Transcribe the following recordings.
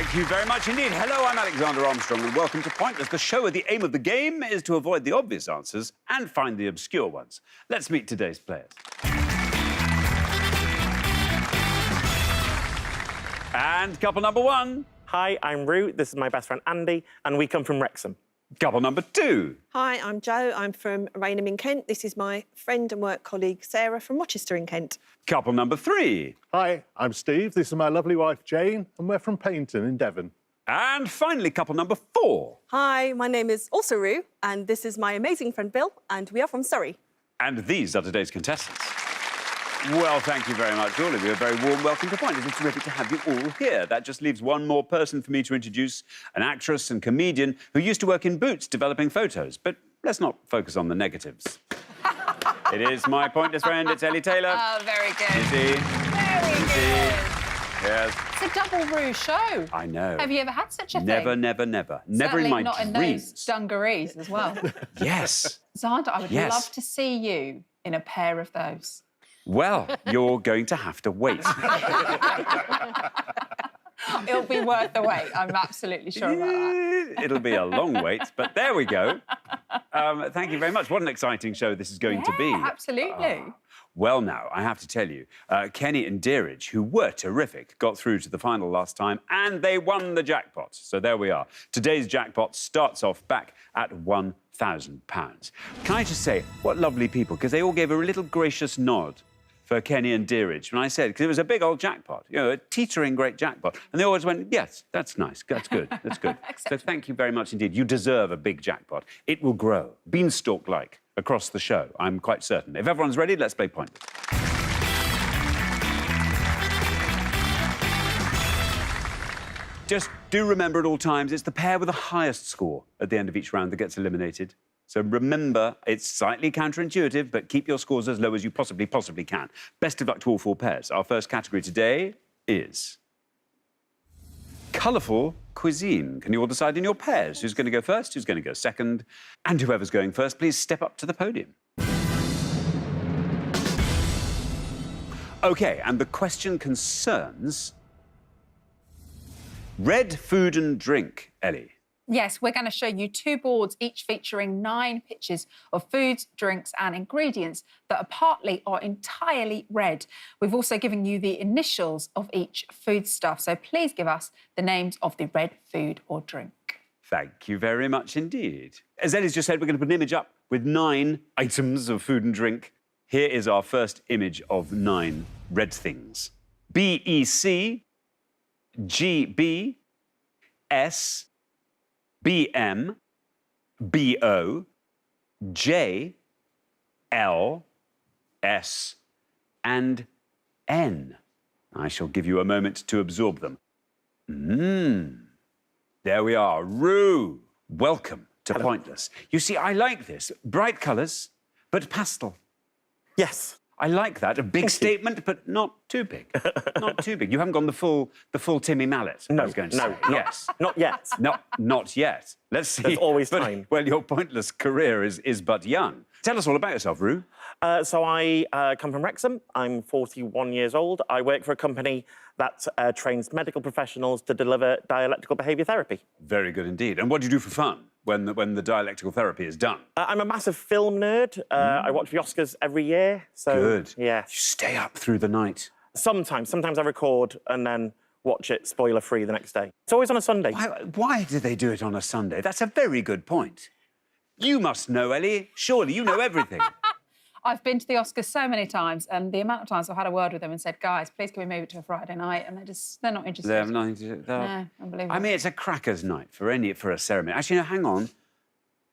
Thank you very much indeed. Hello, I'm Alexander Armstrong, and welcome to Pointless, the show where the aim of the game is to avoid the obvious answers and find the obscure ones. Let's meet today's players. And couple number one. Hi, I'm Rue. This is my best friend Andy, and we come from Wrexham. Couple number two. Hi, I'm Jo. I'm from Rainham in Kent. This is my friend and work colleague Sarah from Rochester in Kent. Couple number three. Hi, I'm Steve. This is my lovely wife Jane, and we're from Paignton in Devon. And finally, couple number four. Hi, my name is also Rue, and this is my amazing friend Bill, and we are from Surrey. And these are today's contestants. Well, thank you very much, all of you. A very warm welcome to Pointless. It's terrific to have you all here. That just leaves one more person for me to introduce, an actress and comedian who used to work in Boots developing photos. But let's not focus on the negatives. It is my Pointless friend, it's Ellie Taylor. Oh, very good. Easy. Very good. Yes. It's a double Rue show. I know. Have you ever had such a thing? Never, never, never. Never in Certainly my not in dreams. those dungarees as well. Yes. Zanda, I would Yes. love to see you in a pair of those. Well, you're going to have to wait. It'll be worth the wait. I'm absolutely sure about that. It'll be a long wait, but there we go. Thank you very much. What an exciting show this is going to be. Absolutely. Well, now, I have to tell you, Kenny and Deerage, who were terrific, got through to the final last time, and they won the jackpot. So there we are. Today's jackpot starts off back at £1,000. Can I just say, what lovely people, because they all gave a little gracious nod for Kenny and Deerage when I said, because it was a big old jackpot, you know, a teetering great jackpot. And they always went, yes, that's nice, that's good, that's good. So thank you very much indeed. You deserve a big jackpot. It will grow, beanstalk-like, across the show, I'm quite certain. If everyone's ready, let's play Pointless. Just do remember at all times, it's the pair with the highest score at the end of each round that gets eliminated. So remember, it's slightly counterintuitive, but keep your scores as low as you possibly can. Best of luck to all four pairs. Our first category today is colourful cuisine. Can you all decide in your pairs who's going to go first, who's going to go second? And whoever's going first, please step up to the podium. OK, and the question concerns red food and drink, Ellie. Yes, we're going to show you two boards, each featuring 9 pictures of foods, drinks and ingredients that are partly or entirely red. We've also given you the initials of each foodstuff, so please give us the names of the red food or drink. Thank you very much indeed. As Ellie's just said, we're going to put an image up with 9 items of food and drink. Here is our first image of 9 red things. BEC, GB, S, BM, BO, J, L, S, and N. I shall give you a moment to absorb them. There we are. Rue, welcome to Pointless. You see, I like this. Bright colours, but pastel. Yes. I like that. A big statement, but not too big. Not too big. You haven't gone the full Timmy Mallet. No, I was going to no, say. Yes. Not yet. No, not yet. Let's see. There's always time. Well, your Pointless career is but young. Tell us all about yourself, Rue. So I come from Wrexham. I'm 41 years old. I work for a company that trains medical professionals to deliver dialectical behaviour therapy. Very good indeed. And what do you do for fun when the dialectical therapy is done? I'm a massive film nerd. I watch the Oscars every year. So, Good. Yeah. You stay up through the night. Sometimes I record and then watch it spoiler-free the next day. It's always on a Sunday. Why do they do it on a Sunday? That's a very good point. You must know, Ellie. Surely you know everything. I've been to the Oscars so many times, and the amount of times I've had a word with them and said, guys, please can we move it to a Friday night? And they're not interested. They have nothing to do. No, unbelievable. I mean, it's a crackers night for a ceremony. Actually, no, hang on.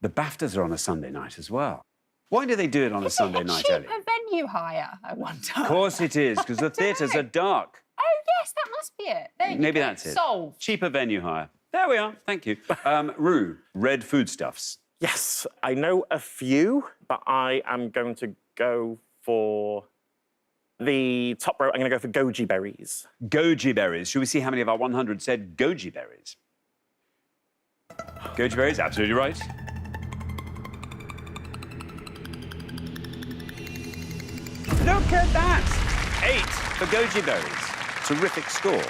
The BAFTAs are on a Sunday night as well. Why do they do it on a Sunday night, Ellie? Cheaper venue hire at one time. Of course it is, because the theatres are dark. Oh, yes, that must be it. There you Maybe go. that's it. Solved. Cheaper venue hire. There we are. Thank you. Rue, red foodstuffs. Yes, I know a few, but I am going to go for the top row. I'm going to go for goji berries. Goji berries. Should we see how many of our 100 said goji berries? Goji berries, absolutely right. Look at that! 8 for goji berries. Terrific score.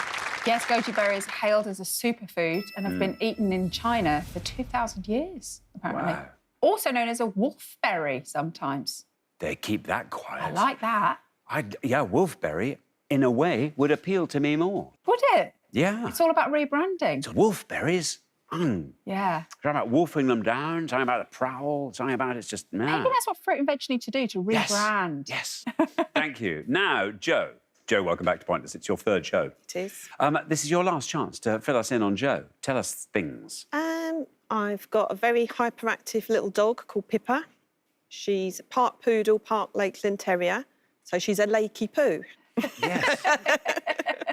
Yes, goji berries are hailed as a superfood and have been eaten in China for 2,000 years, apparently. Wow. Also known as a wolfberry sometimes. They keep that quiet. I like that. Yeah, wolfberry, in a way, would appeal to me more. Would it? Yeah. It's all about rebranding. So wolfberries, Yeah. something about wolfing them down, something about the prowl, something about it's just... Maybe that's what fruit and veg need to do, to rebrand. Yes. Thank you. Now, Joe. Joe, welcome back to Pointless. It's your third show. It is. This is your last chance to fill us in on Joe. Tell us things. I've got a very hyperactive little dog called Pippa. She's part poodle, part Lakeland Terrier, so she's a lakey poo. Yes.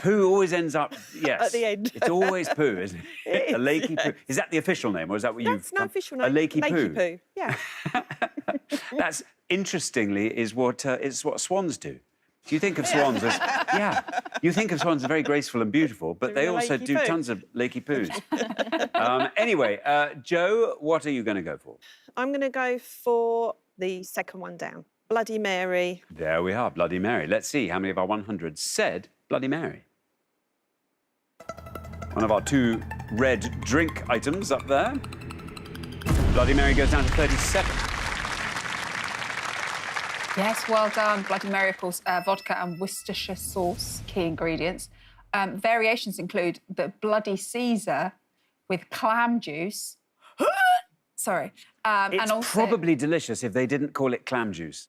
Poo always ends up, yes. At the end. It's always poo, isn't it? It is, A lakey poo. yes. Is that the official name, or is that what you've... That's no official name. A lakey poo? Lakey poo, yeah. That's, interestingly, is what swans do. Do you think of swans as... Yeah. You think of swans as very graceful and beautiful, but they Doing a also lakey do poo. tons of lakey poos. Anyway, Joe, what are you going to go for? I'm going to go for the second one down, Bloody Mary. There we are, Bloody Mary. Let's see how many of our 100 said Bloody Mary. One of our 2 red drink items up there. Bloody Mary goes down to 37. Yes, well done. Bloody Mary, of course, vodka and Worcestershire sauce, key ingredients. Variations include the Bloody Caesar with clam juice. Sorry. It's and also, probably delicious if they didn't call it clam juice.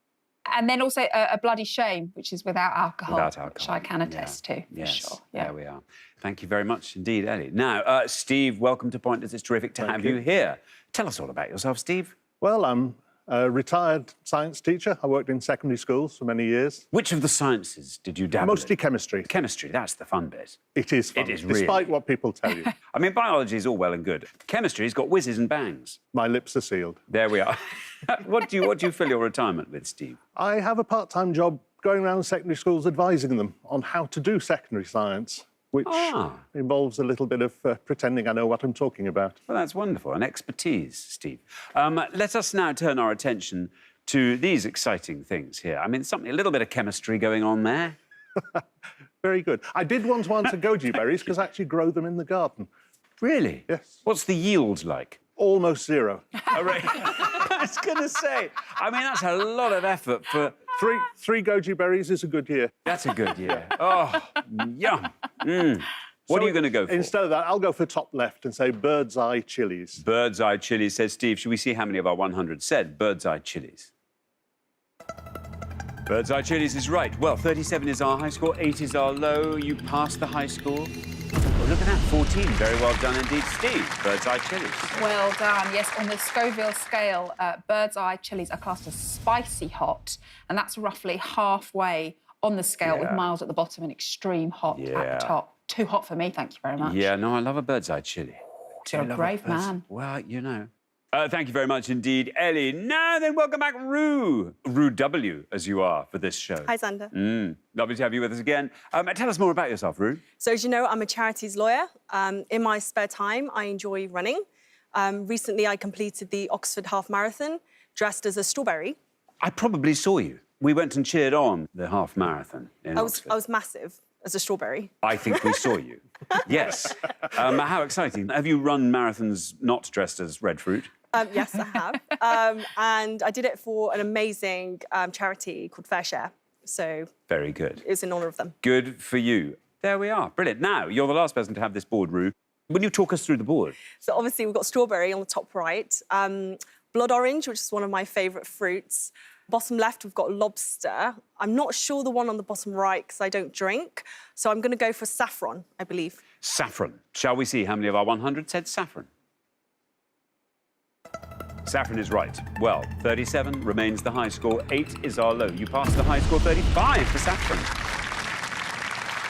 And then also a Bloody Shame, which is without alcohol. Without alcohol. Which I can attest to, Yes, for sure. Yeah. there we are. Thank you very much indeed, Ellie. Now, Steve, welcome to Pointless. It's terrific to have you here. Tell us all about yourself, Steve. Well, I'm a retired science teacher. I worked in secondary schools for many years. Which of the sciences did you dabble Mostly in? chemistry. Chemistry, that's the fun bit. It is fun, It is really. despite what people tell you. I mean, biology is all well and good. Chemistry's got whizzes and bangs. My lips are sealed. There we are. What do you fill your retirement with, Steve? I have a part-time job going around secondary schools advising them on how to do secondary science, which involves a little bit of pretending I know what I'm talking about. Well, that's wonderful. An expertise, Steve. Let us now turn our attention to these exciting things here. I mean, a little bit of chemistry going on there. Very good. I did once answer goji berries because I actually grow them in the garden. Really? Yes. What's the yield like? Almost zero. Oh, right. I was going to say, I mean, that's a lot of effort for... Three goji berries is a good year. That's a good year. Oh, yum. What are you going to go for? Instead of that, I'll go for top left and say bird's eye chilies. Bird's eye chilies, says Steve. Should we see how many of our 100 said bird's eye chilies? Bird's eye chilies is right. Well, 37 is our high score, 8 is our low. You passed the high score. Oh, look at that, 14. Very well done indeed, Steve. Bird's eye chilies. Well done. Yes, on the Scoville scale, bird's eye chilies are classed as spicy hot, and that's roughly halfway on the scale, with mild at the bottom and extreme hot at the top. Too hot for me, thank you very much. Yeah, no, I love a bird's eye chili. You're a brave man. Well, you know. Thank you very much indeed, Ellie. Now then, welcome back, Rue. Rue W, as you are, for this show. Hi, Xander. Lovely to have you with us again. Tell us more about yourself, Rue. So, as you know, I'm a charities lawyer. In my spare time, I enjoy running. Recently, I completed the Oxford Half Marathon, dressed as a strawberry. I probably saw you. We went and cheered on the half marathon in Oxford. I was massive as a strawberry. I think we saw you. Yes. How exciting. Have you run marathons not dressed as red fruit? Yes, I have. And I did it for an amazing charity called Fair Share. So Very good. it was in honour of them. Good for you. There we are. Brilliant. Now, you're the last person to have this board, Rue. Will you talk us through the board? So obviously we've got strawberry on the top right, blood orange, which is one of my favourite fruits. Bottom left, we've got lobster. I'm not sure the one on the bottom right because I don't drink. So I'm going to go for saffron, I believe. Saffron. Shall we see how many of our 100 said saffron? Saffron is right. Well, 37 remains the high score. 8 is our low. You passed the high score, 35 for saffron.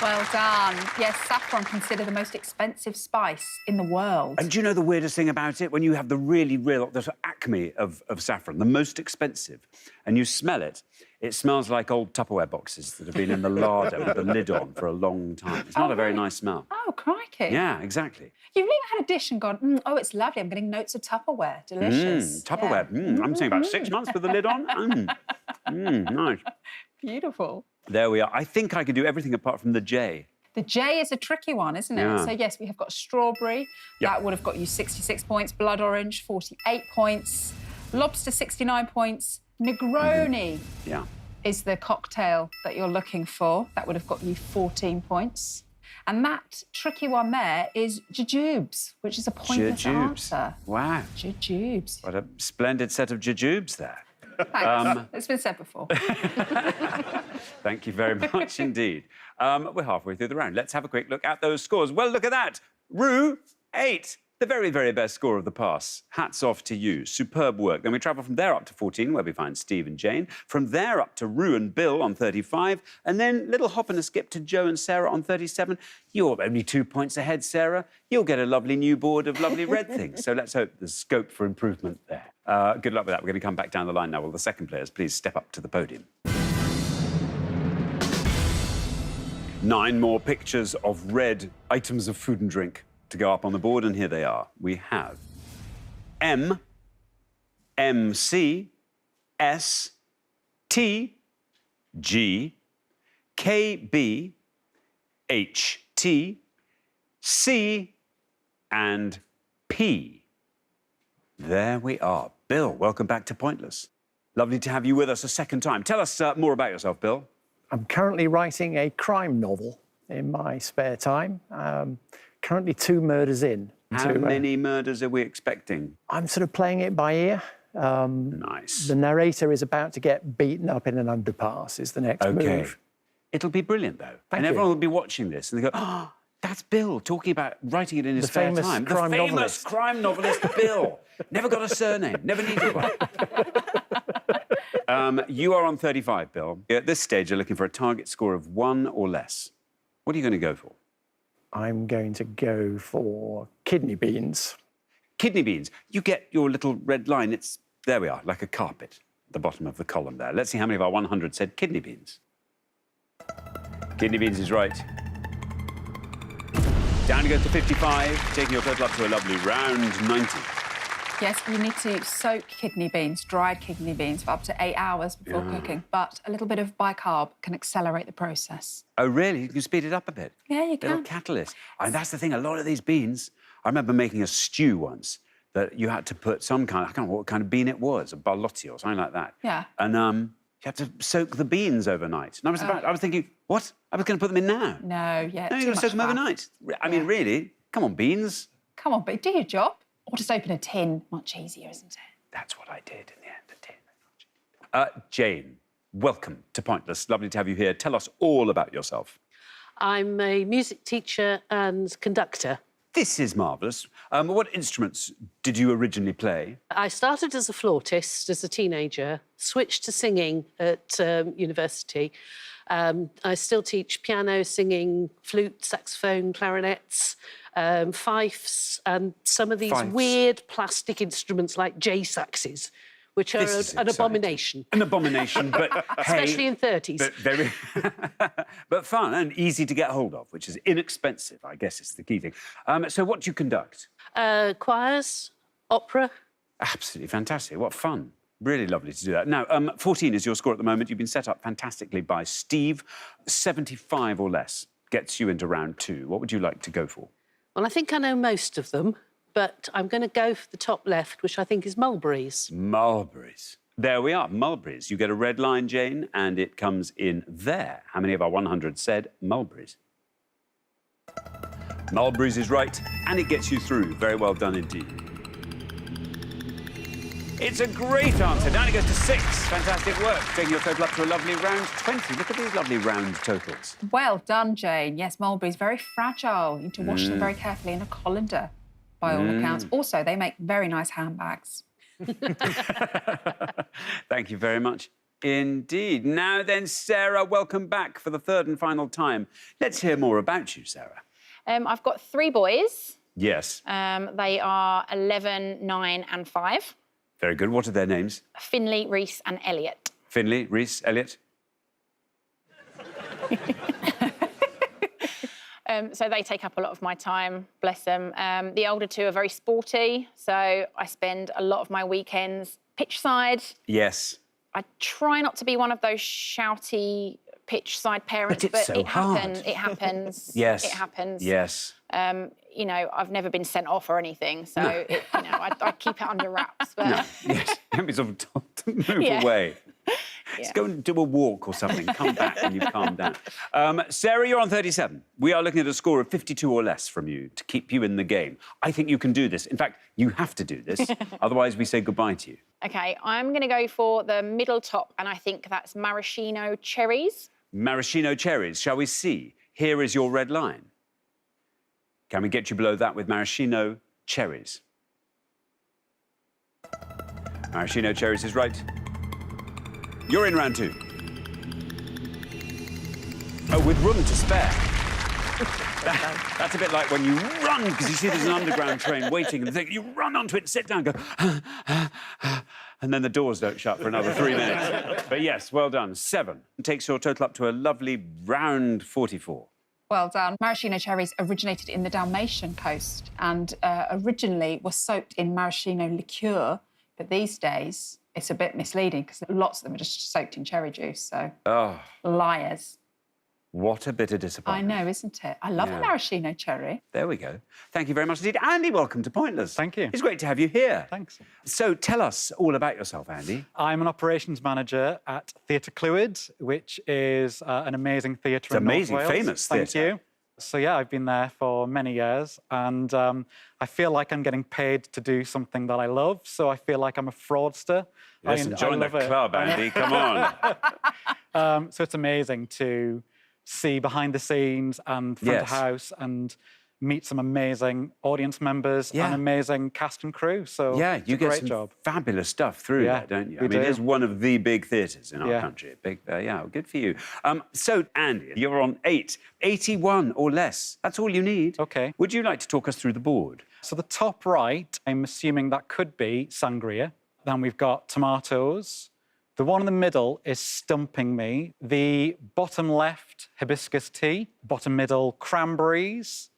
Well done. Yes, saffron considered the most expensive spice in the world. And do you know the weirdest thing about it? When you have the really real, the sort of acme of saffron, the most expensive, and you smell it, it smells like old Tupperware boxes that have been in the larder with the lid on for a long time. It's not a very nice smell. Oh, crikey. Yeah, exactly. You've never had a dish and gone, oh, it's lovely, I'm getting notes of Tupperware. Delicious. Tupperware. Yeah. I'm saying about 6 months with the lid on. Nice. Beautiful. There we are. I think I could do everything apart from the J. The J is a tricky one, isn't it? Yeah. So, yes, we have got strawberry. Yep. That would have got you 66 points. Blood orange, 48 points. Lobster, 69 points. Negroni Yeah. is the cocktail that you're looking for. That would have got you 14 points. And that tricky one there is jujubes, which is a pointless answer. Wow. Jujubes. What a splendid set of jujubes there. Thanks. It's been said before. Thank you very much indeed. We're halfway through the round. Let's have a quick look at those scores. Well, look at that. Rue, 8. The very, very best score of the pass. Hats off to you. Superb work. Then we travel from there up to 14, where we find Steve and Jane. From there up to Rue and Bill on 35. And then little hop and a skip to Joe and Sarah on 37. You're only 2 points ahead, Sarah. You'll get a lovely new board of lovely red things. So let's hope there's scope for improvement there. Good luck with that. We're going to come back down the line now. Will the second players please step up to the podium? 9 more pictures of red items of food and drink to go up on the board, and here they are. We have M, MC, S, T, G, KB, H, T, C, and P. There we are. Bill, welcome back to Pointless. Lovely to have you with us a second time. Tell us more about yourself, Bill. I'm currently writing a crime novel in my spare time. Currently 2 murders in. How many murders are we expecting? I'm sort of playing it by ear. Nice. The narrator is about to get beaten up in an underpass, is the next move. It'll be brilliant, though. Thank and you. everyone will be watching this and they go, oh, that's Bill talking about writing it in his spare famous time. crime The famous novelist. crime novelist, Bill. Never got a surname, never needed one. You are on 35, Bill. At this stage, you're looking for a target score of 1 or less. What are you going to go for? I'm going to go for kidney beans. Kidney beans. You get your little red line. It's, there we are, like a carpet at the bottom of the column there. Let's see how many of our 100 said kidney beans. Kidney beans is right. Down you go to 55, taking your total up to a lovely round 90. Yes, you need to soak kidney beans, dried kidney beans, for up to 8 hours before cooking. But a little bit of bicarb can accelerate the process. Oh, really? You can speed it up a bit? Yeah, you can. Little catalyst. And that's the thing, a lot of these beans, I remember making a stew once that you had to put some kind, I can't remember what kind of bean it was, a ballotti or something like that. Yeah. And you have to soak the beans overnight. And I was thinking, what? I was going to put them in now. No, yeah. No, you've got to soak them overnight. I mean, really? Come on, beans. Come on, but do your job. Or just open a tin. Much easier, isn't it? That's what I did in the end, a tin. Jane, welcome to Pointless. Lovely to have you here. Tell us all about yourself. I'm a music teacher and conductor. This is marvellous. What instruments did you originally play? I started as a flautist as a teenager, switched to singing at university. I still teach piano, singing, flute, saxophone, clarinets, fifes, and some of these weird plastic instruments like J-saxes, which are an abomination. An abomination, but hey, especially in 30s. But very, but fun and easy to get hold of, which is inexpensive, I guess is the key thing. So what do you conduct? Choirs, opera. Absolutely fantastic. What fun. Really lovely to do that. Now, 14 is your score at the moment. You've been set up fantastically by Steve. 75 or less gets you into round 2. What would you like to go for? Well, I think I know most of them, but I'm going to go for the top left, which I think is mulberries. Mulberries. There we are, mulberries. You get a red line, Jane, and it comes in there. How many of our 100 said mulberries? Mulberries is right, and it gets you through. Very well done indeed. It's a great answer. Down it goes to 6. Fantastic work. Taking your total up to a lovely round 20. Look at these lovely round totals. Well done, Jane. Yes, mulberries, very fragile. You need to wash them very carefully in a colander, by all accounts. Also, they make very nice handbags. Thank you very much indeed. Now then, Sarah, welcome back for the 3rd and final time. Let's hear more about you, Sarah. I've got 3 boys. Yes. They are 11, 9 and 5. Very good. What are their names? Finley, Reese and Elliot. Finley, Reese, Elliot? So they take up a lot of my time, bless them. The older 2 are very sporty, so I spend a lot of my weekends pitch side. Yes. I try not to be one of those shouty pitch side parents, But it's so hard. It happens. Yes. It happens. Yes. You know, I've never been sent off or anything, so I keep it under wraps. But No. Yes. Don't be sort of told to move Yeah. away. Yeah. Let's go and do a walk or something. Come back when you've calmed down. Sarah, you're on 37. We are looking at a score of 52 or less from you to keep you in the game. I think you can do this. In fact, you have to do this. Otherwise, we say goodbye to you. Okay, I'm going to go for the middle top, and I think that's maraschino cherries. Maraschino cherries. Shall we see? Here is your red line. Can we get you below that with maraschino cherries? Maraschino cherries is right. You're in round 2. Oh, with room to spare. That's a bit like when you run, because you see there's an underground train waiting, and you run onto it, sit down, go, and then the doors don't shut for another 3 minutes. But yes, well done. 7 takes your total up to a lovely round 44. Well done. Maraschino cherries originated in the Dalmatian coast and originally were soaked in maraschino liqueur, but these days it's a bit misleading because lots of them are just soaked in cherry juice, so liars. What a bit of I disappointment. know, isn't it? I love a maraschino cherry. There we go. Thank you very much indeed. Andy, welcome to Pointless. Thank you. It's great to have you here. Thanks. So tell us all about yourself, Andy. I'm an operations manager at Theatre Clwyd, which is an amazing theatre in North amazing, Wales. famous Thank theatre. you. So, yeah, I've been there for many years, and I feel like I'm getting paid to do something that I love, so I feel like I'm a fraudster. Listen, I join the love it. club, Andy. Come on. So it's amazing to see behind the scenes and front of Yes. house and meet some amazing audience members and amazing cast and crew. So Yeah, it's you a get great some job. fabulous stuff through Yeah, there, don't you? I we mean, do. it's one of the big theatres in our Yeah. country. Big, yeah, good for you. So, Andy, you're on 8, 81 or less. That's all you need. OK. Would you like to talk us through the board? So the top right, I'm assuming that could be sangria. Then we've got tomatoes. The one in the middle is stumping me. The bottom left, hibiscus tea. Bottom middle, cranberries.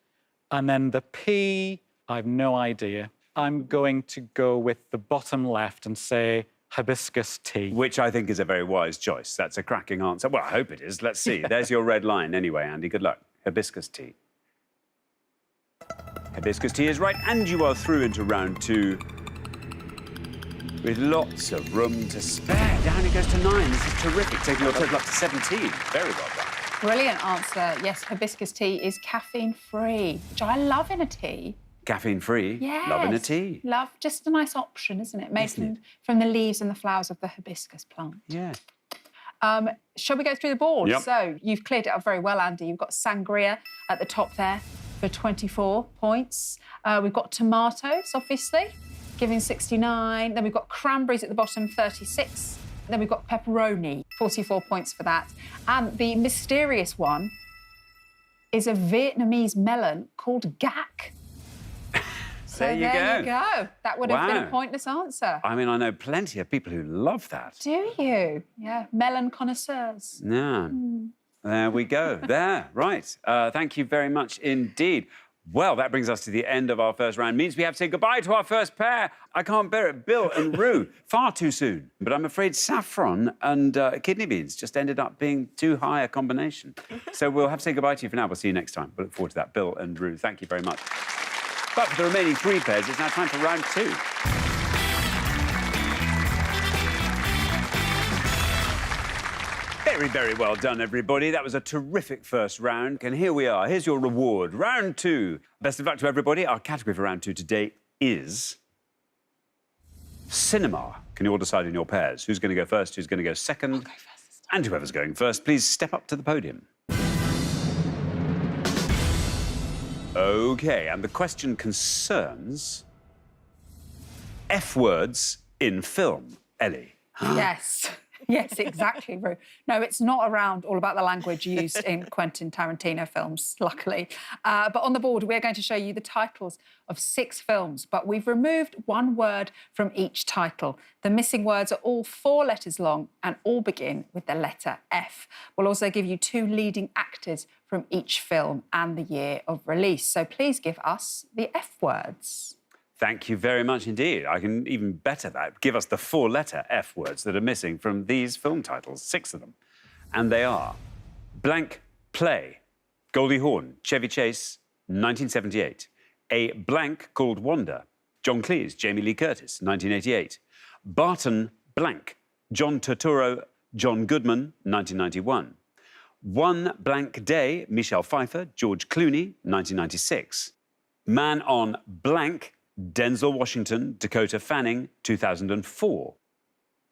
And then the P, I've no idea. I'm going to go with the bottom left and say hibiscus tea. Which I think is a very wise choice. That's a cracking answer. Well, I hope it is. Let's see. There's your red line anyway, Andy. Good luck. Hibiscus tea. Hibiscus tea is right, and you are through into round 2 with lots of room to spare. Down it goes to 9. This is terrific, taking your total up to 17. Very well done. Brilliant answer. Yes, hibiscus tea is caffeine-free, which I love in a tea. Caffeine-free, Yes. loving a tea. Love, just a nice option, isn't it? Made from the leaves and the flowers of the hibiscus plant. Yeah. Shall we go through the board? Yep. So you've cleared it up very well, Andy. You've got sangria at the top there for 24 points. We've got tomatoes, obviously, giving 69. Then we've got cranberries at the bottom, 36. Then we've got pepperoni, 44 points for that. And the mysterious one is a Vietnamese melon called gak. So There you go. That would have been a Wow. pointless answer. I mean, I know plenty of people who love that. Do you? Yeah, melon connoisseurs. Yeah. There we go. There, right. Thank you very much indeed. Well, that brings us to the end of our first round. Means we have to say goodbye to our first pair. I can't bear it, Bill and Rue. Far too soon. But I'm afraid saffron and kidney beans just ended up being too high a combination. So we'll have to say goodbye to you for now. We'll see you next time. We'll look forward to that, Bill and Rue. Thank you very much. But for the remaining 3 pairs, it's now time for round 2. Very, very well done, everybody. That was a terrific first round. And here we are. Here's your reward. Round 2. Best of luck to everybody. Our category for round 2 today is cinema. Can you all decide in your pairs? Who's going to go first? Who's going to go second? I'll go first this time. And whoever's going first, please step up to the podium. OK, and the question concerns F words in film. Ellie. Yes. Yes, exactly, Rue. No, it's not around all about the language used in Quentin Tarantino films, luckily. But on the board, we're going to show you the titles of 6 films, but we've removed 1 word from each title. The missing words are all 4 letters long and all begin with the letter F. We'll also give you 2 leading actors from each film and the year of release. So please give us the F words. Thank you very much indeed. I can even better that. Give us the 4-letter F words that are missing from these film titles, 6 of them. And they are blank play. Goldie Hawn, Chevy Chase, 1978. A blank called Wanda. John Cleese, Jamie Lee Curtis, 1988. Barton blank. John Turturro, John Goodman, 1991. One Blank Day, Michelle Pfeiffer, George Clooney, 1996. Man on Blank, Denzel Washington, Dakota Fanning, 2004.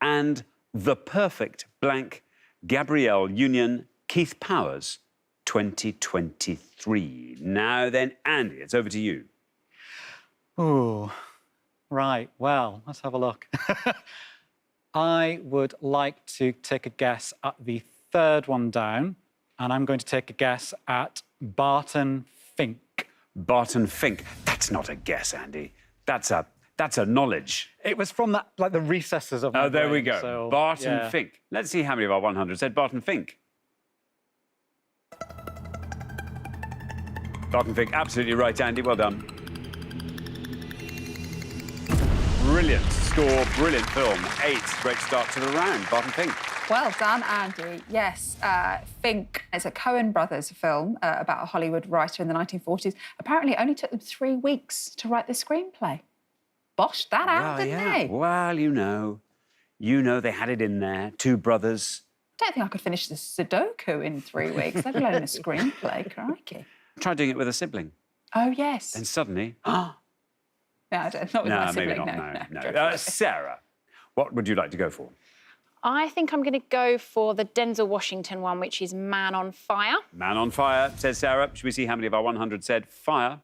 And The Perfect Blank, Gabrielle Union, Keith Powers, 2023. Now then, Andy, it's over to you. Oh, right. Well, let's have a look. I would like to take a guess at the third one down, and I'm going to take a guess at Barton Fink. Barton Fink. That's not a guess, Andy. That's a knowledge. It was from that, like the recesses of my Oh, there we brain, go. so, Barton yeah. Fink. Let's see how many of our 100 said Barton Fink. Barton Fink, absolutely right, Andy. Well done. Brilliant score, brilliant film. 8, great start to the round. Barton Fink. Well done, Andy. Yes, Fink is a Coen brothers film about a Hollywood writer in the 1940s. Apparently, it only took them 3 weeks to write the screenplay. Boshed that out, didn't they? Well, you know, they had it in there. 2 brothers. I don't think I could finish the Sudoku in 3 weeks, let alone a screenplay. Crikey. Try doing it with a sibling. Oh, yes. And suddenly, No, I don't. Not with my sibling, maybe not. no. No. Sarah, what would you like to go for? I think I'm going to go for the Denzel Washington one, which is Man on Fire. Man on Fire, says Sarah. Should we see how many of our 100 said fire?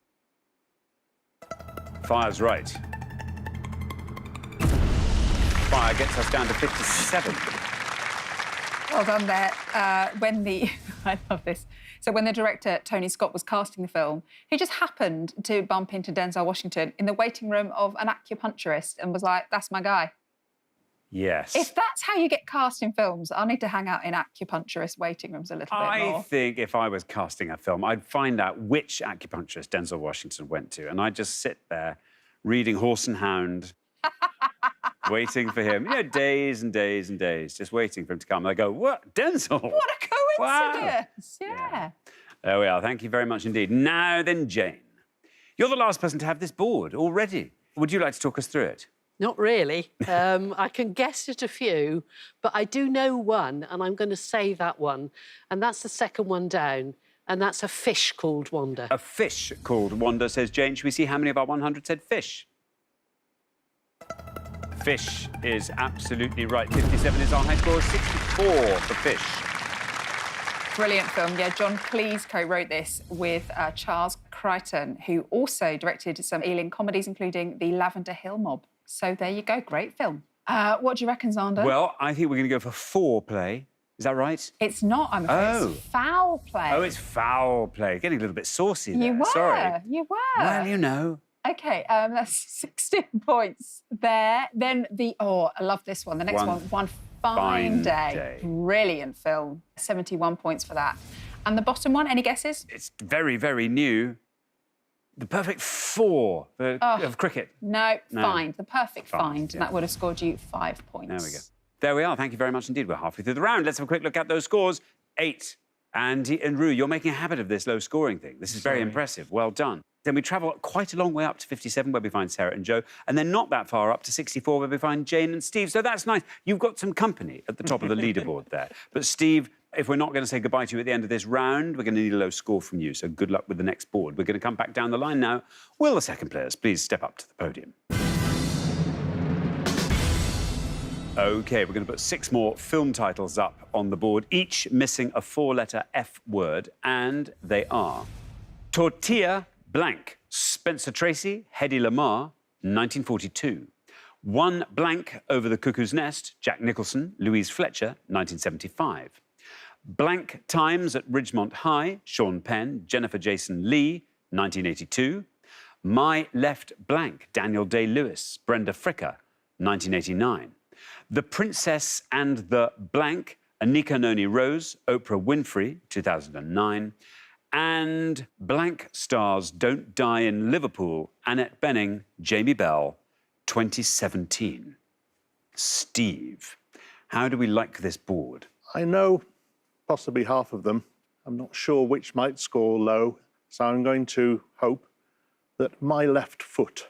Fire's right. Fire gets us down to 57. Well done there. I love this. So when the director, Tony Scott, was casting the film, he just happened to bump into Denzel Washington in the waiting room of an acupuncturist and was like, that's my guy. Yes. If that's how you get cast in films, I need to hang out in acupuncturist waiting rooms a little bit more. I think if I was casting a film, I'd find out which acupuncturist Denzel Washington went to, and I'd just sit there reading Horse and Hound, waiting for him. You know, days and days and days, just waiting for him to come. And I go, what? Denzel? What a coincidence! Wow. Yeah. There we are. Thank you very much indeed. Now then, Jane, you're the last person to have this board already. Would you like to talk us through it? Not really. I can guess at a few, but I do know one, and I'm going to say that one. And that's the second one down, and that's a fish called Wanda. A fish called Wanda, says Jane. Should we see how many of our 100 said fish? Fish is absolutely right. 57 is our high score. 64 for Fish. Brilliant film. Yeah, John Cleese co-wrote this with Charles Crichton, who also directed some Ealing comedies, including The Lavender Hill Mob. So there you go, great film. What do you reckon, Xander? Well, I think we're going to go for foreplay. Is that right? It's not, I'm afraid. Oh. It's foul play. Oh, it's foul play. Getting a little bit saucy there. You were. Sorry. You were. Well, you know. OK, that's 16 points there. Then I love this one. The next one Fine Day. Brilliant film. 71 points for that. And the bottom one, any guesses? It's very, very new. The Perfect Four of cricket. No, Find. The Perfect Find. Yeah. That would have scored you 5 points. There we go. There we are. Thank you very much indeed. We're halfway through the round. Let's have a quick look at those scores. 8. Andy and Rue, you're making a habit of this low scoring thing. This is very impressive. Well done. Then we travel quite a long way up to 57, where we find Sarah and Joe, and then not that far up to 64, where we find Jane and Steve. So that's nice. You've got some company at the top of the leaderboard there. But Steve, if we're not going to say goodbye to you at the end of this round, we're going to need a low score from you. So good luck with the next board. We're going to come back down the line now. Will the second players please step up to the podium? OK, we're going to put 6 more film titles up on the board, each missing a 4-letter F word, and they are Tortilla Blank, Spencer Tracy, Hedy Lamarr, 1942. One Blank Over the Cuckoo's Nest, Jack Nicholson, Louise Fletcher, 1975. Blank Times at Ridgemont High, Sean Penn, Jennifer Jason Leigh, 1982. My Left Blank, Daniel Day-Lewis, Brenda Fricker, 1989. The Princess and the Blank, Anika Noni Rose, Oprah Winfrey, 2009. And Blank Stars Don't Die in Liverpool, Annette Bening, Jamie Bell, 2017. Steve, how do we like this board? I know possibly half of them, I'm not sure which might score low, so I'm going to hope that my left foot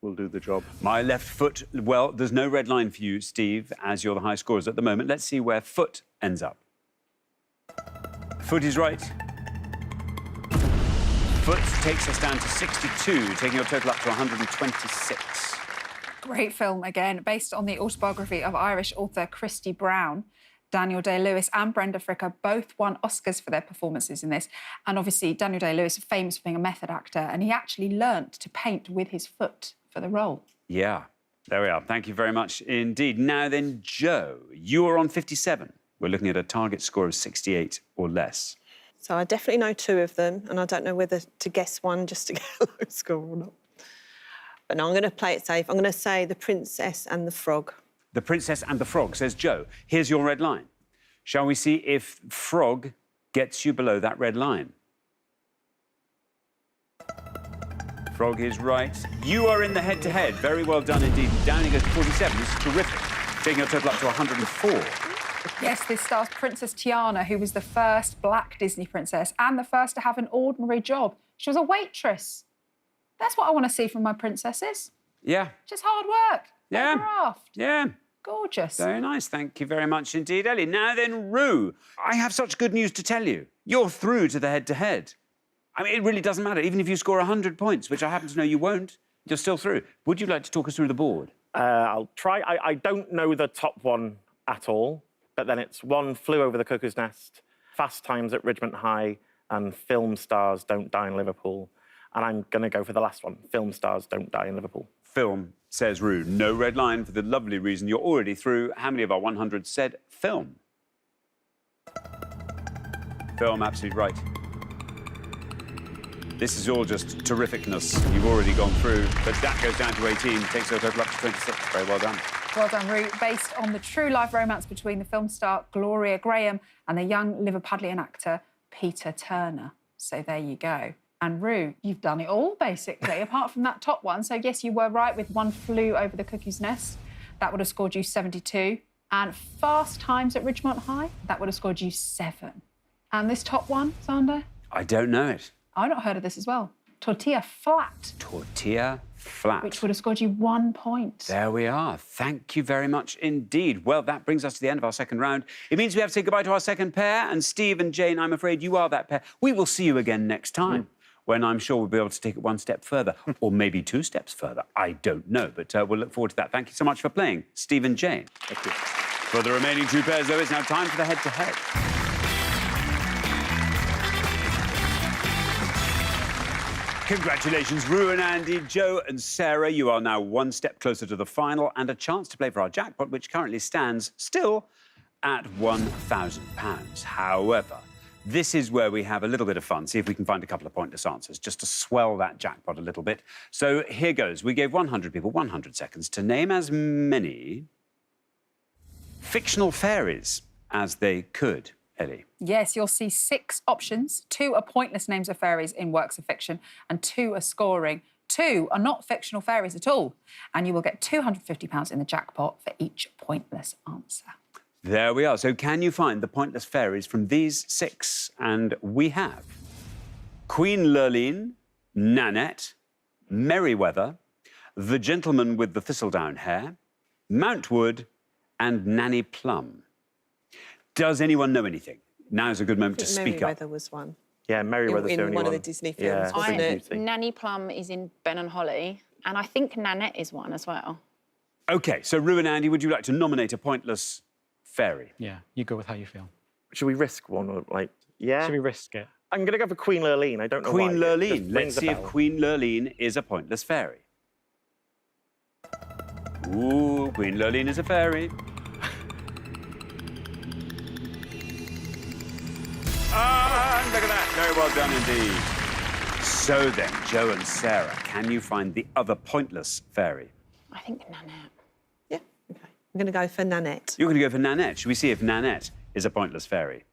will do the job. My left foot, well, there's no red line for you, Steve, as you're the high scorers at the moment. Let's see where foot ends up. Foot is right. Foot takes us down to 62, taking your total up to 126. Great film, again, based on the autobiography of Irish author Christy Brown. Daniel Day-Lewis and Brenda Fricker both won Oscars for their performances in this. And obviously, Daniel Day-Lewis is famous for being a method actor, and he actually learnt to paint with his foot for the role. Yeah, there we are. Thank you very much indeed. Now then, Joe, you are on 57. We're looking at a target score of 68 or less. So I definitely know 2 of them, and I don't know whether to guess one just to get a low score or not. But no, I'm going to play it safe. I'm going to say The Princess and the Frog. The Princess and the Frog, says Joe. Here's your red line. Shall we see if frog gets you below that red line? Frog is right. You are in the head-to-head. Very well done indeed. Down he goes to 47. This is terrific. Taking your total up to 104. Yes, this stars Princess Tiana, who was the first black Disney princess and the first to have an ordinary job. She was a waitress. That's what I want to see from my princesses. Yeah. Just hard work. Yeah. No graft. Yeah. Gorgeous. Very nice. Thank you very much indeed, Ellie. Now then, Rue, I have such good news to tell you. You're through to the head-to-head. I mean, it really doesn't matter. Even if you score 100 points, which I happen to know you won't, you're still through. Would you like to talk us through the board? I'll try. I don't know the top one at all, but then it's One Flew Over the Cuckoo's Nest, Fast Times at Ridgemont High, and Film Stars Don't Die in Liverpool. And I'm going to go for the last one, Film Stars Don't Die in Liverpool. Film, says Rue. No red line for the lovely reason you're already through. How many of our 100 said film? Film, absolutely right. This is all just terrificness. You've already gone through, but that goes down to 18, takes your total up to 26. Very well done. Well done, Rue. Based on the true life romance between the film star Gloria Graham and the young Liverpudlian actor Peter Turner. So there you go. And Rue, you've done it all, basically, apart from that top one. So, yes, you were right with One Flew Over the Cuckoo's Nest. That would have scored you 72. And Fast Times at Ridgemont High, that would have scored you 7. And this top one, Sander? I don't know it. I've not heard of this as well. Tortilla Flat. Tortilla Flat. Which would have scored you 1 point. There we are. Thank you very much indeed. Well, that brings us to the end of our second round. It means we have to say goodbye to our second pair. And Steve and Jane, I'm afraid you are that pair. We will see you again next time. When I'm sure we'll be able to take it 1 step further, or maybe 2 steps further. I don't know, but we'll look forward to that. Thank you so much for playing, Steve and Jane. Thank you. For the remaining 2 pairs, though, it's now time for the head-to-head. Congratulations, Rue and Andy, Joe and Sarah. You are now 1 step closer to the final and a chance to play for our jackpot, which currently stands still at £1,000. However, this is where we have a little bit of fun, see if we can find a couple of pointless answers, just to swell that jackpot a little bit. So here goes. We gave 100 people 100 seconds to name as many fictional fairies as they could. Ellie. Yes, you'll see 6 options. 2 are pointless names of fairies in works of fiction, and 2 are scoring. 2 are not fictional fairies at all. And you will get £250 in the jackpot for each pointless answer. There we are. So can you find the pointless fairies from these 6? And we have Queen Lurleen, Nanette, Merryweather, the gentleman with the thistledown hair, Mountwood, and Nanny Plum. Does anyone know anything? Now's a good moment to speak up. Merryweather was one. Yeah, Merryweather's in the only one one. of the Disney films, wasn't it? Nanny Plum is in Ben and Holly, and I think Nanette is one as well. OK, so Rue and Andy, would you like to nominate a pointless fairy? Yeah, you go with how you feel. Should we risk one? Or, like, yeah? Should we risk it? I'm going to go for Queen Lurleen. I don't know Queen why. Lurleen. Let's see if Queen Lurleen is a pointless fairy. Ooh, Queen Lurleen is a fairy. Ah, look at that. Very well done indeed. So then, Joe and Sarah, can you find the other pointless fairy? I think Nanette. Yeah, OK. I'm going to go for Nanette. You're going to go for Nanette. Should we see if Nanette is a pointless fairy?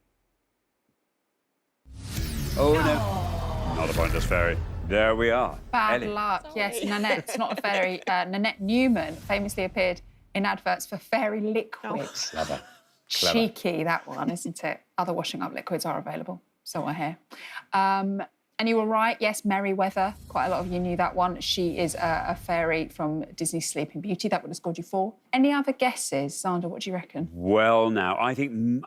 Oh, no. Not a pointless fairy. There we are. Bad Ellie. luck. Yes, Nanette's not a fairy. Nanette Newman famously appeared in adverts for Fairy Liquid. Clever. Cheeky, that one, isn't it? Other washing up liquids are available. So I hear. And you were right, yes, Merryweather. Quite a lot of you knew that one. She is a fairy from Disney's Sleeping Beauty. That would have scored you 4. Any other guesses? Sandra, what do you reckon? Well, now, I think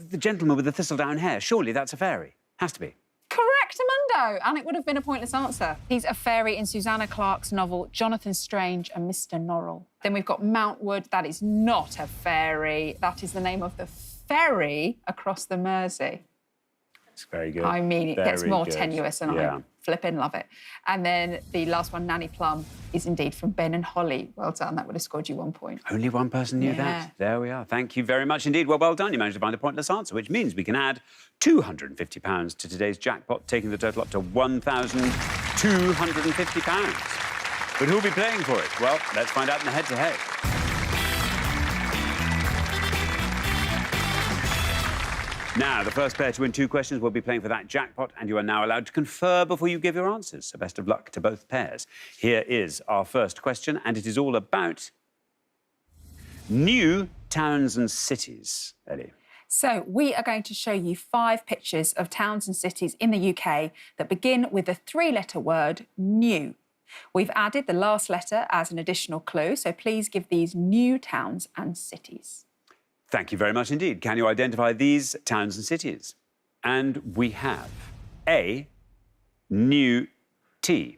the gentleman with the thistledown hair, surely that's a fairy. Has to be. Correct, Amundo. And it would have been a pointless answer. He's a fairy in Susanna Clarke's novel Jonathan Strange and Mr. Norrell. Then we've got Mountwood. That is not a fairy. That is the name of the ferry across the Mersey. It's very good. I mean, it gets more good. tenuous and I flipping love it. And then the last one, Nanny Plum, is indeed from Ben and Holly. Well done. That would have scored you 1 point. Only one person knew that. There we are. Thank you very much indeed. Well done. You managed to find a pointless answer, which means we can add £250 to today's jackpot, taking the total up to £1,250. But who'll be playing for it? Well, let's find out in the head-to-head. Now, the first pair to win 2 questions will be playing for that jackpot, and you are now allowed to confer before you give your answers. So best of luck to both pairs. Here is our first question, and it is all about new towns and cities. Ellie. So we are going to show you 5 pictures of towns and cities in the UK that begin with the 3-letter word new. We've added the last letter as an additional clue, so please give these new towns and cities. Thank you very much indeed. Can you identify these towns and cities? And we have A, New T.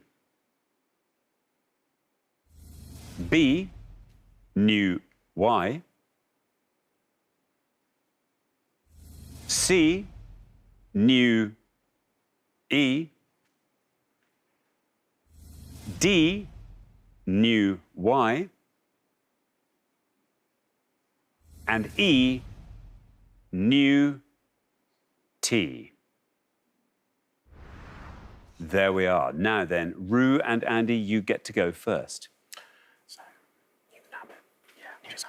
B, New Y. C, New E. D, New Y. And E, New T. There we are. Now then, Rue and Andy, you get to go first. So, Newton Abbot. Yeah, Newton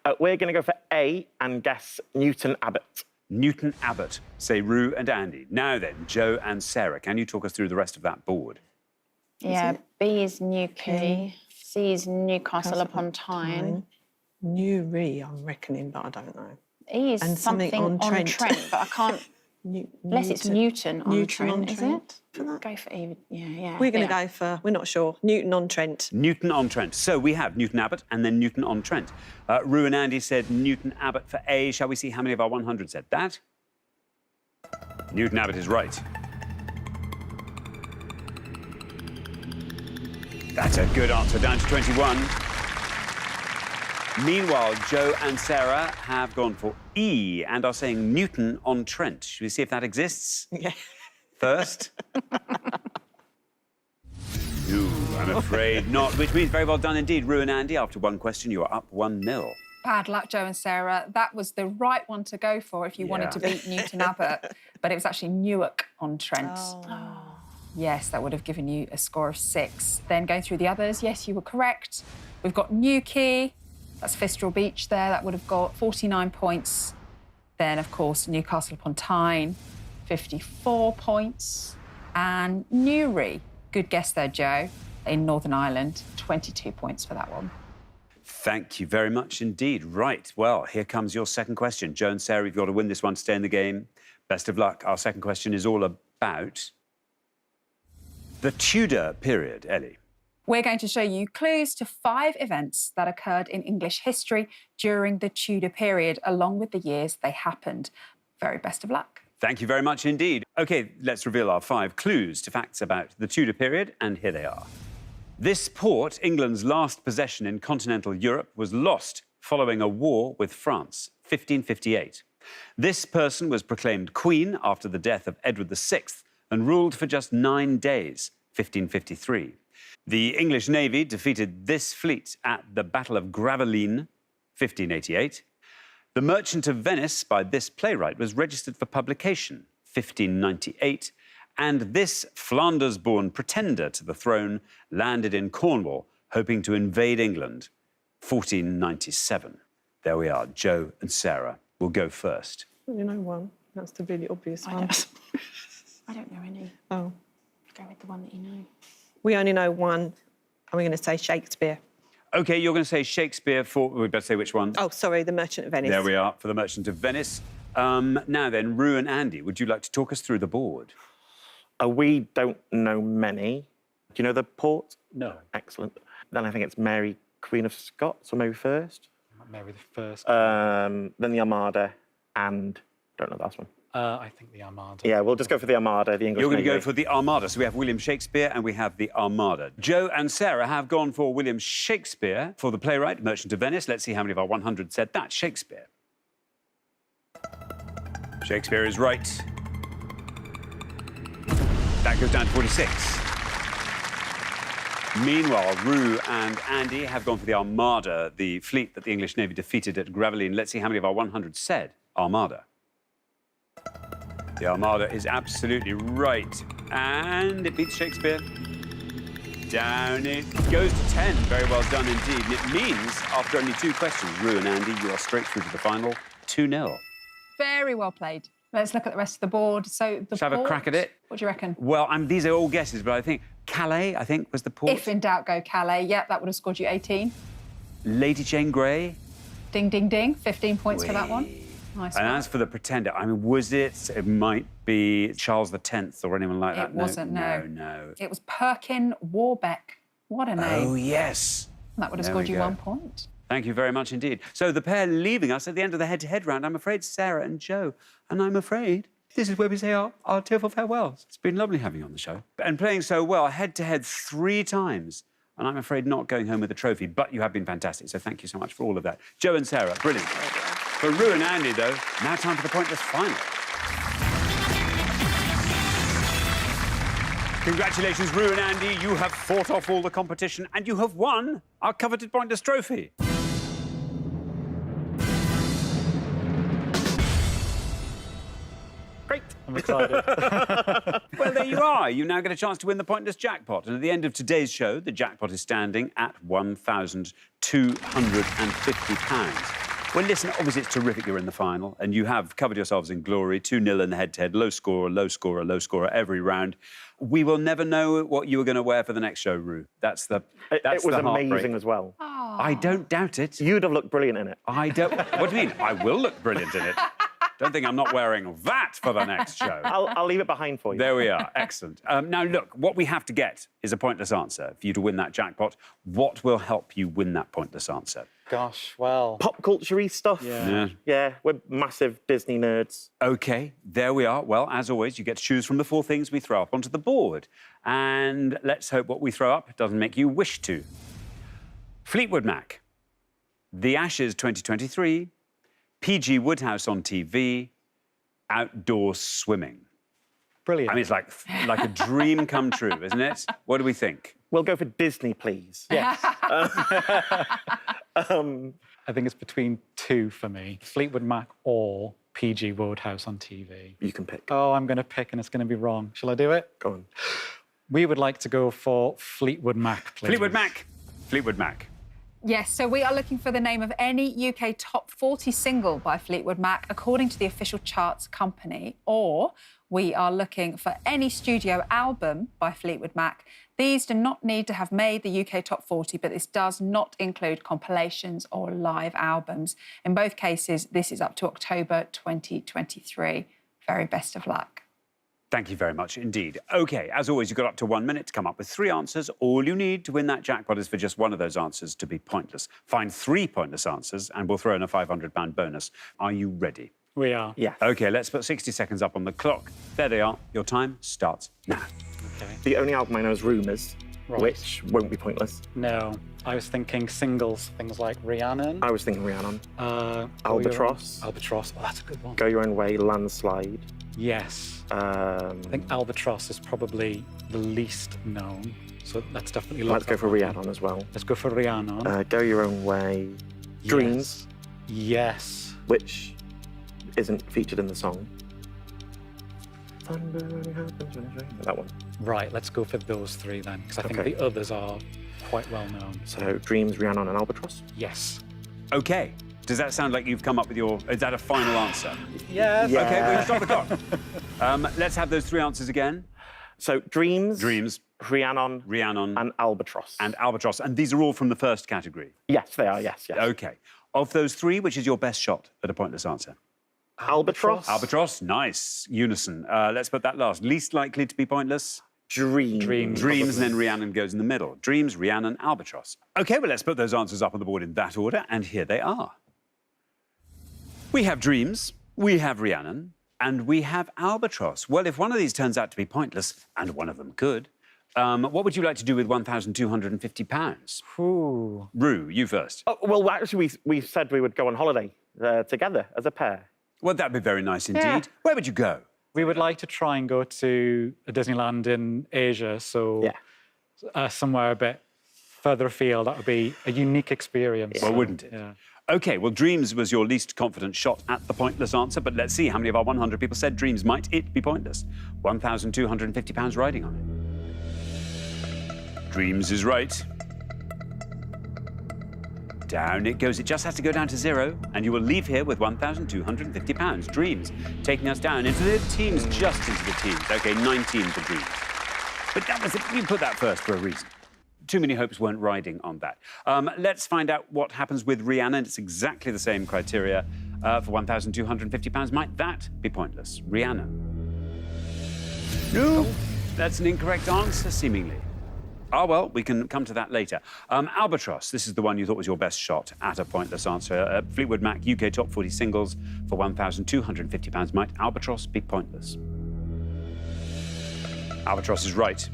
Abbot. We're going to go for A and guess Newton Abbot. Newton Abbot, say Rue and Andy. Now then, Joe and Sarah, can you talk us through the rest of that board? Yeah, B is Newquay, C is Newcastle upon Tyne. Newry, I'm reckoning, but I don't know. E is And something on Trent, but I can't... Unless it's Newton on Trent, is it? Go for E. Yeah. We're going to go for, we're not sure, Newton-on-Trent. Newton-on-Trent. So we have Newton Abbot and then Newton-on-Trent. Rue and Andy said Newton Abbot for A. Shall we see how many of our 100 said that? Newton Abbot is right. That's a good answer, down to 21. Meanwhile, Joe and Sarah have gone for E and are saying Newton-on-Trent. Should we see if that exists? Yeah. First? Ooh, I'm afraid not, which means very well done indeed. Rue and Andy, after one question, you are up 1-0. Bad luck, Joe and Sarah. That was the right one to go for if you wanted to beat Newton Abbot, but it was actually Newark-on-Trent. Oh. Yes, that would have given you a score of 6. Then going through the others, yes, you were correct. We've got Newquay. That's Fistral Beach there. That would have got 49 points. Then, of course, Newcastle upon Tyne, 54 points. And Newry, good guess there, Joe, in Northern Ireland, 22 points for that one. Thank you very much indeed. Right, well, here comes your second question. Joe and Sarah, you've got to win this one to stay in the game. Best of luck. Our second question is all about the Tudor period, Ellie. We're going to show you clues to 5 events that occurred in English history during the Tudor period, along with the years they happened. Very best of luck. Thank you very much indeed. OK, let's reveal our 5 clues to facts about the Tudor period, and here they are. This port, England's last possession in continental Europe, was lost following a war with France, 1558. This person was proclaimed Queen after the death of Edward VI and ruled for just 9 days, 1553. The English Navy defeated this fleet at the Battle of Gravelines, 1588. The Merchant of Venice by this playwright was registered for publication, 1598. And this Flanders-born pretender to the throne landed in Cornwall, hoping to invade England, 1497. There we are. Joe and Sarah will go first. You know one. That's the really obvious one. I don't know any. Oh. Go with the one that you know. We only know one, and we're going to say Shakespeare. OK, you're going to say Shakespeare for... We better say which one. Oh, sorry, The Merchant of Venice. There we are, for The Merchant of Venice. Now then, Rue and Andy, would you like to talk us through the board? We don't know many. Do you know the port? No. Excellent. Then I think it's Mary, Queen of Scots, or maybe first. Maybe the first. Then the Armada, and don't know the last one. I think the Armada. Yeah, we'll just go for the Armada, the English You're going to Navy. go for the Armada. So we have William Shakespeare and we have the Armada. Joe and Sarah have gone for William Shakespeare for the playwright, Merchant of Venice. Let's see how many of our 100 said that. Shakespeare. Shakespeare is right. That goes down to 46. Meanwhile, Rue and Andy have gone for the Armada, the fleet that the English Navy defeated at Gravelines. Let's see how many of our 100 said Armada. The Armada is absolutely right. And it beats Shakespeare. Down it goes to 10. Very well done indeed. And it means, after only 2 questions, Rue and Andy, you are straight through to the final, 2-0. Very well played. Let's look at the rest of the board. So the Shall I have a crack at it? What do you reckon? Well, these are all guesses, but I think Calais, was the port. If in doubt, go Calais. Yep, that would have scored you 18. Lady Jane Grey. Ding, ding, ding. 15 points for that one. Nice And one. as for the Pretender, was it? It might be Charles X or anyone like that. It wasn't, no. No. It was Perkin Warbeck. What a name. Oh, yes. That would have There scored we you go. 1 point. Thank you very much indeed. So the pair leaving us at the end of the head-to-head round, I'm afraid, Sarah and Joe. And I'm afraid this is where we say our tearful farewells. It's been lovely having you on the show. And playing so well, head-to-head 3 times. And I'm afraid not going home with a trophy, but you have been fantastic. So thank you so much for all of that. Joe and Sarah, brilliant. For Rue and Andy, though, now time for the pointless final. Congratulations, Rue and Andy. You have fought off all the competition and you have won our coveted pointless trophy. Great. I'm excited. Well, there you are. You now get a chance to win the pointless jackpot. And at the end of today's show, the jackpot is standing at £1,250. Well, listen, obviously it's terrific you're in the final and you have covered yourselves in glory. 2-0 in the head-to-head, low scorer, low scorer, low scorer every round. We will never know what you are going to wear for the next show, Rue. That's It was the heartbreak. amazing as well. I don't doubt it. You'd have looked brilliant in it. I don't... What do you mean? I will look brilliant in it. Don't think I'm not wearing that for the next show. I'll leave it behind for you. There we are. Excellent. Now, look, what we have to get is a pointless answer for you to win that jackpot. What will help you win that pointless answer? Gosh, well... Pop culture-y stuff. Yeah, we're massive Disney nerds. OK, there we are. Well, as always, you get to choose from the 4 things we throw up onto the board. And let's hope what we throw up doesn't make you wish to. Fleetwood Mac, The Ashes 2023, PG Woodhouse on TV, outdoor swimming. Brilliant. I mean, it's like a dream come true, isn't it? What do we think? We'll go for Disney, please. Yes. I think it's between 2 for me. Fleetwood Mac or PG Woodhouse on TV. You can pick. Oh, I'm going to pick and it's going to be wrong. Shall I do it? Go on. We would like to go for Fleetwood Mac, please. Fleetwood Mac. Fleetwood Mac. Yes, so we are looking for the name of any UK top 40 single by Fleetwood Mac, according to the official charts company, or we are looking for any studio album by Fleetwood Mac. These do not need to have made the UK top 40, but this does not include compilations or live albums. In both cases, this is up to October 2023. Very best of luck. Thank you very much indeed. OK, as always, you've got up to 1 minute to come up with 3 answers. All you need to win that jackpot is for just one of those answers to be pointless. Find 3 pointless answers and we'll throw in a £500 bonus. Are you ready? We are. Yeah. OK, let's put 60 seconds up on the clock. There they are. Your time starts now. Okay. The only album I know is Rumours, Right. which won't be pointless. No, I was thinking singles, things like Rhiannon. I was thinking Rhiannon. Albatross. Albatross. Albatross. Oh, that's a good one. Go Your Own Way, Landslide. Yes. I think Albatross is probably the least known, so that's definitely... Let's go for Rhiannon as well. Let's go for Rhiannon. Go Your Own Way, Dreams, Yes. which isn't featured in the song. Thunder only happens when it's raining. That one. Right, let's go for those 3 then, because I think Okay. the others are quite well known. So Dreams, Rhiannon and Albatross. Yes. OK, does that sound like you've come up with your... Is that a final answer? Yes. Yeah. OK, we'll stop the clock. Let's have those 3 answers again. So Dreams, Rhiannon, and Albatross. And Albatross. And these are all from the first category? Yes, they are, yes. OK. Of those three, which is your best shot at a pointless answer? Albatross. Albatross, nice. Unison. Let's put that last. Least likely to be pointless? Dreams. Dreams, and then Rhiannon goes in the middle. Dreams, Rhiannon, Albatross. OK, well, let's put those answers up on the board in that order, and here they are. We have Dreams, we have Rhiannon, and we have Albatross. Well, if one of these turns out to be pointless, and one of them could, what would you like to do with £1,250? Ooh. Rue, you first. Oh, well, actually, we said we would go on holiday together as a pair. Well, that'd be very nice indeed. Yeah. Where would you go? We would like to try and go to a Disneyland in Asia, so somewhere a bit further afield. That would be a unique experience. Well, wouldn't it? Yeah. OK, well, Dreams was your least confident shot at the pointless answer, but let's see how many of our 100 people said Dreams. Might it be pointless? £1,250 riding on it. Dreams is right. Down it goes. It just has to go down to 0, and you will leave here with £1,250. Dreams taking us down into the teens, just into the teens. OK, 19 for Dreams. But that was we put that first for a reason. Too many hopes weren't riding on that. Let's find out what happens with Rhiannon. It's exactly the same criteria for £1,250. Might that be pointless? Rhiannon. No, that's an incorrect answer, seemingly. Ah, well, we can come to that later. Albatross, this is the one you thought was your best shot at a pointless answer. Fleetwood Mac UK Top 40 Singles for £1,250. Might Albatross be pointless? Albatross is right.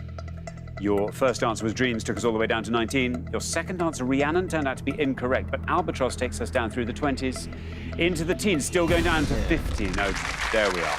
Your first answer was Dreams, took us all the way down to 19. Your second answer, Rhiannon, turned out to be incorrect, but Albatross takes us down through the 20s, into the teens, still going down to 50. No, there we are.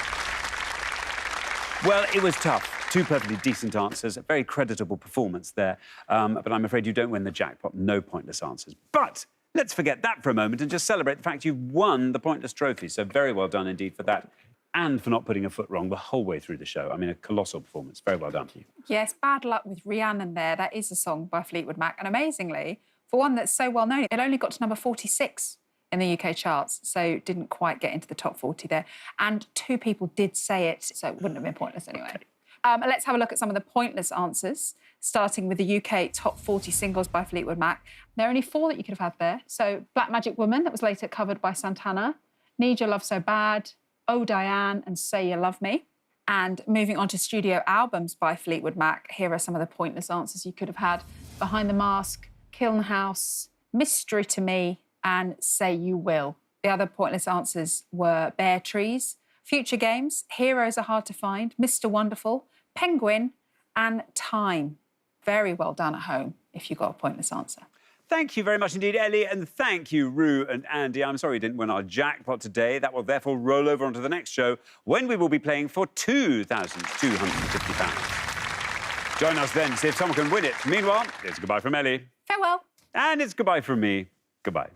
Well, it was tough. Two perfectly decent answers, a very creditable performance there. But I'm afraid you don't win the jackpot. No pointless answers. But let's forget that for a moment and just celebrate the fact you've won the pointless trophy. So very well done indeed for that. And for not putting a foot wrong the whole way through the show. I mean, a colossal performance. Very well done. Yes, bad luck with Rhiannon there. That is a song by Fleetwood Mac. And amazingly, for one that's so well known, it only got to number 46 in the UK charts, so didn't quite get into the top 40 there. And two people did say it, so it wouldn't have been pointless anyway. Let's have a look at some of the pointless answers, starting with the UK Top 40 Singles by Fleetwood Mac. There are only 4 that you could have had there. So Black Magic Woman, that was later covered by Santana, Need Your Love So Bad, Oh Diane, and Say You Love Me. And moving on to studio albums by Fleetwood Mac, here are some of the pointless answers you could have had. Behind the Mask, Kiln House, Mystery to Me, and Say You Will. The other pointless answers were Bare Trees, Future Games, Heroes Are Hard to Find, Mr. Wonderful, Penguin, and Time. Very well done at home if you got a pointless answer. Thank you very much indeed, Ellie, and thank you, Rue and Andy. I'm sorry you didn't win our jackpot today. That will therefore roll over onto the next show, when we will be playing for £2,250. Join us then to see if someone can win it. Meanwhile, it's goodbye from Ellie. Farewell. And it's goodbye from me. Goodbye.